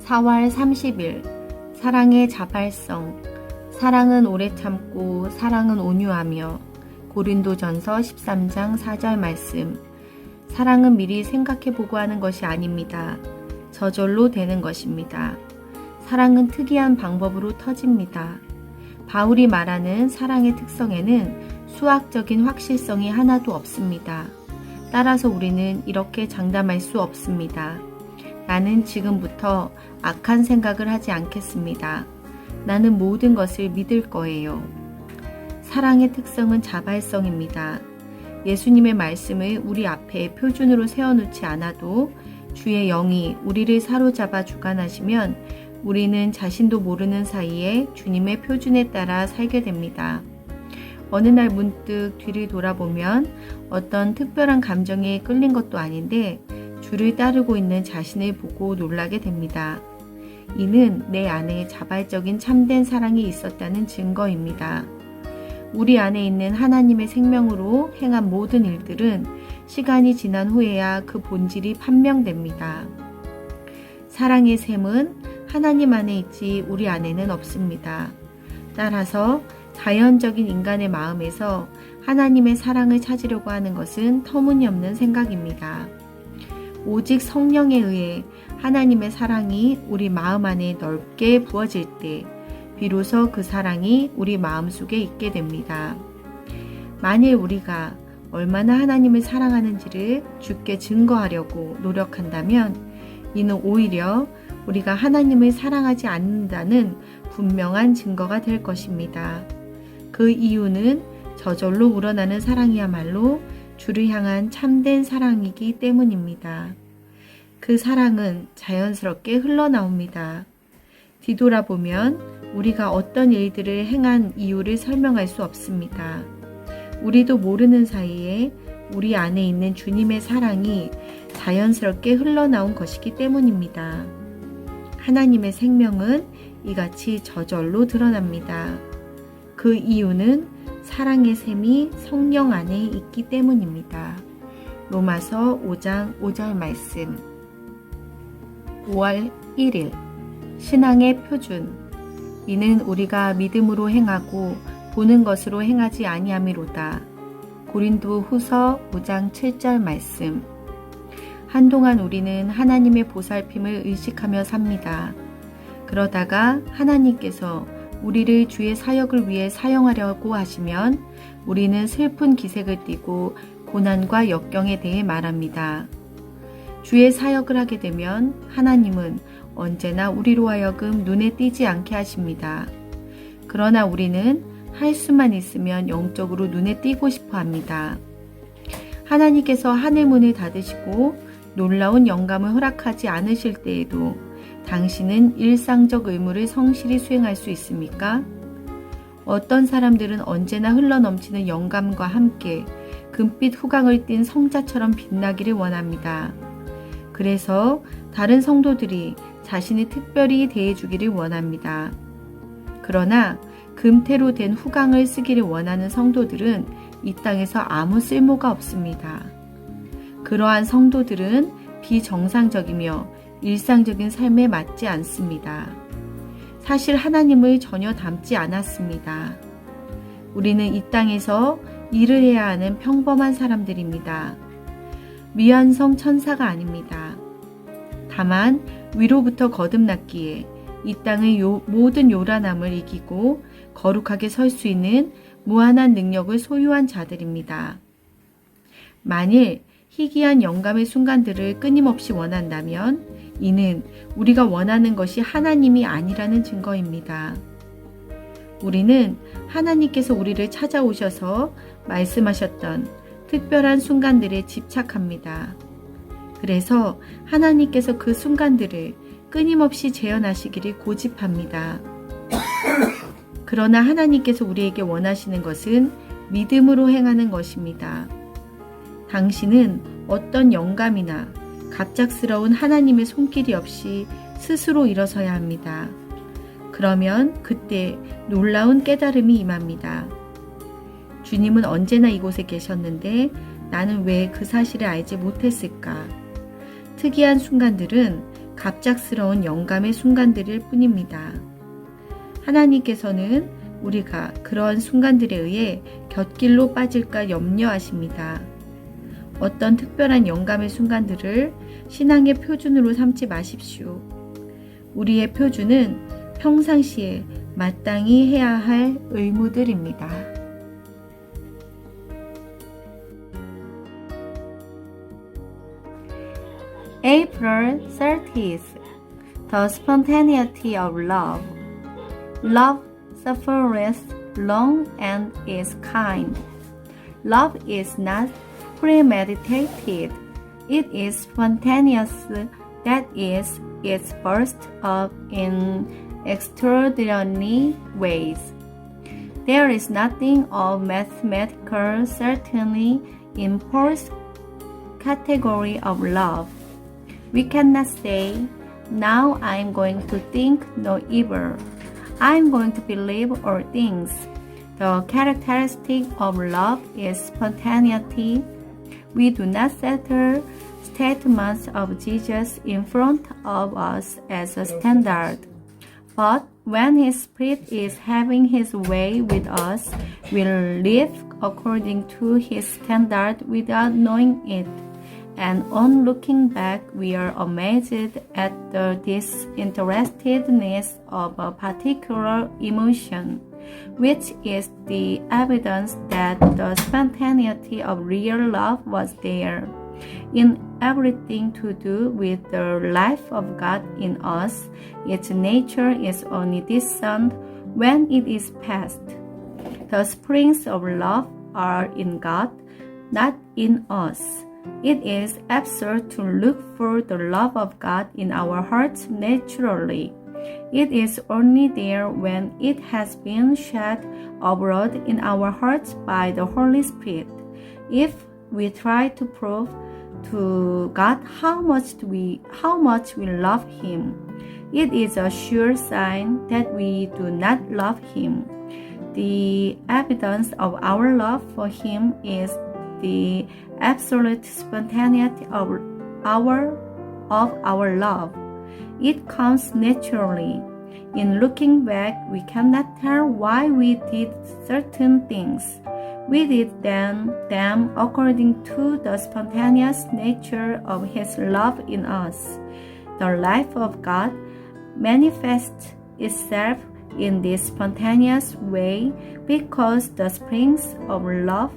4월 30일 사랑의 자발성. 사랑은 오래 참고 사랑은 온유하며. 고린도전서 13장 4절 말씀. 사랑은 미리 생각해보고 하는 것이 아닙니다. 저절로 되는 것입니다. 사랑은 특이한 방법으로 터집니다. 바울이 말하는 사랑의 특성에는 수학적인 확실성이 하나도 없습니다. 따라서 우리는 이렇게 장담할 수 없습니다. 나는 지금부터 악한 생각을 하지 않겠습니다. 나는 모든 것을 믿을 거예요. 사랑의 특성은 자발성입니다. 예수님의 말씀을 우리 앞에 표준으로 세워놓지 않아도 주의 영이 우리를 사로잡아 주관하시면 우리는 자신도 모르는 사이에 주님의 표준에 따라 살게 됩니다. 어느 날 문득 뒤를 돌아보면 어떤 특별한 감정에 끌린 것도 아닌데 주를 따르고 있는 자신을 보고 놀라게 됩니다. 이는 내 안에 자발적인 참된 사랑이 있었다는 증거입니다. 우리 안에 있는 하나님의 생명으로 행한 모든 일들은 시간이 지난 후에야 그 본질이 판명됩니다. 사랑의 셈은 하나님 안에 있지 우리 안에는 없습니다. 따라서 자연적인 인간의 마음에서 하나님의 사랑을 찾으려고 하는 것은 터무니없는 생각입니다. 오직 성령에 의해 하나님의 사랑이 우리 마음 안에 넓게 부어질 때 비로소 그 사랑이 우리 마음속에 있게 됩니다. 만일 우리가 얼마나 하나님을 사랑하는지를 주께 증거하려고 노력한다면 이는 오히려 우리가 하나님을 사랑하지 않는다는 분명한 증거가 될 것입니다. 그 이유는 저절로 우러나는 사랑이야말로 주를 향한 참된 사랑이기 때문입니다. 그 사랑은 자연스럽게 흘러나옵니다. 뒤돌아보면 우리가 어떤 일들을 행한 이유를 설명할 수 없습니다. 우리도 모르는 사이에 우리 안에 있는 주님의 사랑이 자연스럽게 흘러나온 것이기 때문입니다. 하나님의 생명은 이같이 저절로 드러납니다. 그 이유는 사랑의 셈이 성령 안에 있기 때문입니다. 로마서 5장 5절 말씀. 5월 1일 신앙의 표준. 이는 우리가 믿음으로 행하고 보는 것으로 행하지 아니함이로다. 고린도 후서 5장 7절 말씀. 한동안 우리는 하나님의 보살핌을 의식하며 삽니다. 그러다가 하나님께서 우리를 주의 사역을 위해 사용하려고 하시면 우리는 슬픈 기색을 띠고 고난과 역경에 대해 말합니다. 주의 사역을 하게 되면 하나님은 언제나 우리로 하여금 눈에 띄지 않게 하십니다. 그러나 우리는 할 수만 있으면 영적으로 눈에 띄고 싶어 합니다. 하나님께서 하늘문을 닫으시고 놀라운 영감을 허락하지 않으실 때에도 당신은 일상적 의무를 성실히 수행할 수 있습니까? 어떤 사람들은 언제나 흘러넘치는 영감과 함께 금빛 후광을 띤 성자처럼 빛나기를 원합니다. 그래서 다른 성도들이 자신이 특별히 대해주기를 원합니다. 그러나 금태로 된 후광을 쓰기를 원하는 성도들은 이 땅에서 아무 쓸모가 없습니다. 그러한 성도들은 비정상적이며 일상적인 삶에 맞지 않습니다. 사실 하나님을 전혀 닮지 않았습니다. 우리는 이 땅에서 일을 해야 하는 평범한 사람들입니다. 미완성 천사가 아닙니다. 다만 위로부터 거듭났기에 이 땅의 모든 요란함을 이기고 거룩하게 설 수 있는 무한한 능력을 소유한 자들입니다. 만일 희귀한 영감의 순간들을 끊임없이 원한다면 이는 우리가 원하는 것이 하나님이 아니라는 증거입니다. 우리는 하나님께서 우리를 찾아오셔서 말씀하셨던 특별한 순간들에 집착합니다. 그래서 하나님께서 그 순간들을 끊임없이 재현하시기를 고집합니다. 그러나 하나님께서 우리에게 원하시는 것은 믿음으로 행하는 것입니다. 당신은 어떤 영감이나 갑작스러운 하나님의 손길이 없이 스스로 일어서야 합니다. 그러면 그때 놀라운 깨달음이 임합니다. 주님은 언제나 이곳에 계셨는데 나는 왜 그 사실을 알지 못했을까? 특이한 순간들은 갑작스러운 영감의 순간들일 뿐입니다. 하나님께서는 우리가 그런 순간들에 의해 곁길로 빠질까 염려하십니다. 어떤 특별한 영감의 순간들을 신앙의 표준으로 삼지 마십시오. 우리의 표준은 평상시에 마땅히 해야 할 의무들입니다. April 30th. The spontaneity of love. Love suffereth long and is kind. Love is not premeditated. It is spontaneous, that is, it bursts up in extraordinary ways. There is nothing of mathematical certainty in Paul's category of love. We cannot say, now I am going to think no evil. I am going to believe all things. The characteristic of love is spontaneity. We do not settle statements of Jesus in front of us as a standard. But when His Spirit is having His way with us, we'll live according to His standard without knowing it. And on looking back, we are amazed at the disinterestedness of a particular emotion, which is the evidence that the spontaneity of real love was there. In everything to do with the life of God in us, its nature is only discerned when it is past. The springs of love are in God, not in us. It is absurd to look for the love of God in our hearts naturally. It is only there when it has been shed abroad in our hearts by the Holy Spirit. If we try to prove to God how much we love Him, it is a sure sign that we do not love Him. The evidence of our love for Him is the absolute spontaneity of our love. It comes naturally. In looking back, we cannot tell why we did certain things. We did them according to the spontaneous nature of His love in us. The life of God manifests itself in this spontaneous way because the springs of love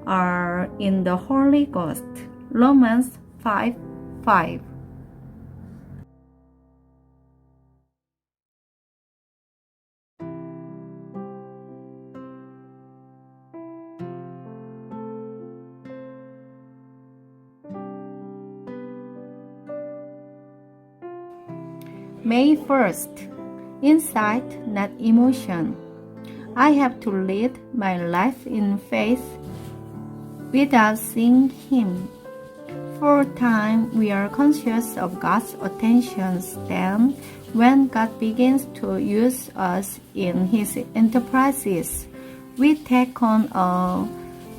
are in the Holy Ghost. Romans 5:5. May 1st. Insight, not emotion. I have to lead my life in faith without seeing Him. For a time, we are conscious of God's attentions. Then, when God begins to use us in His enterprises, we take on a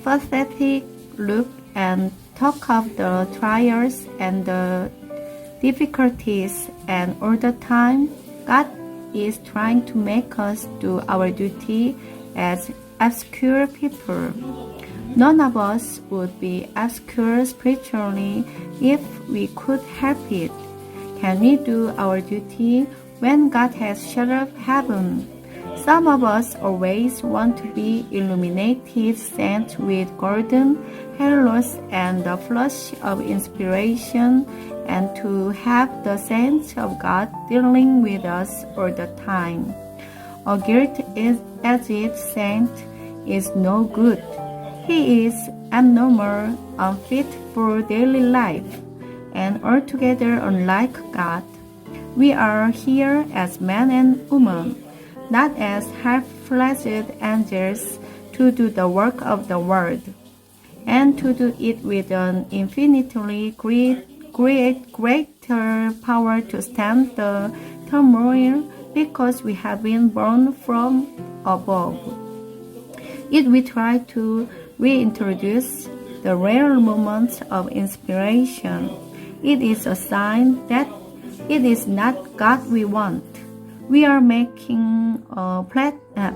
pathetic look and talk of the trials and the difficulties, and all the time, God is trying to make us do our duty as obscure people. None of us would be obscure spiritually if we could help it. Can we do our duty when God has shut up heaven? Some of us always want to be illuminated saints with golden halos and the flush of inspiration, and to have the sense of God dealing with us all the time. A guilt-edged saint is no good. He is abnormal, unfit for daily life, and altogether unlike God. We are here as men and women, not as half-fledged angels, to do the work of the world, and to do it with an infinitely greater power to stand the turmoil because we have been born from above. If we try to reintroduce the rare moments of inspiration, it is a sign that It is not God we want. We are making a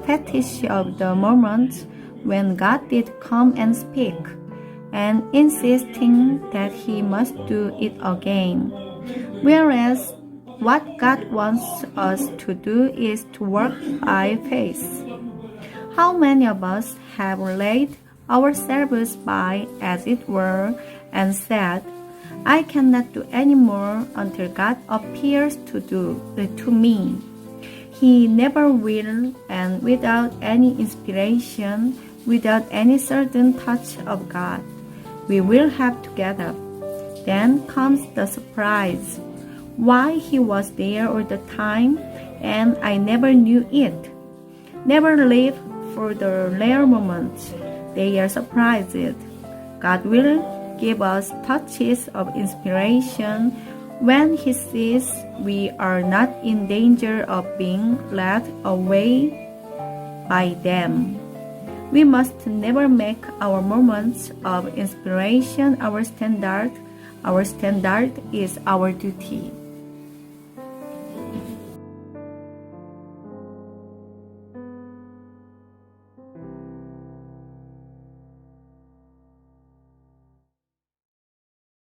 fetish of the moment when God did come and speak, and insisting that He must do it again. Whereas what God wants us to do is to work by faith. How many of us have laid ourselves by, as it were, and said, I cannot do any more until God appears to me. He never will, and without any inspiration, without any certain touch of God, we will have to get up. Then comes the surprise. Why He was there all the time, and I never knew it. Never live for the rare moments. They are surprised. God will give us touches of inspiration when He sees we are not in danger of being led away by them. We must never make our moments of inspiration our standard. Our standard is our duty.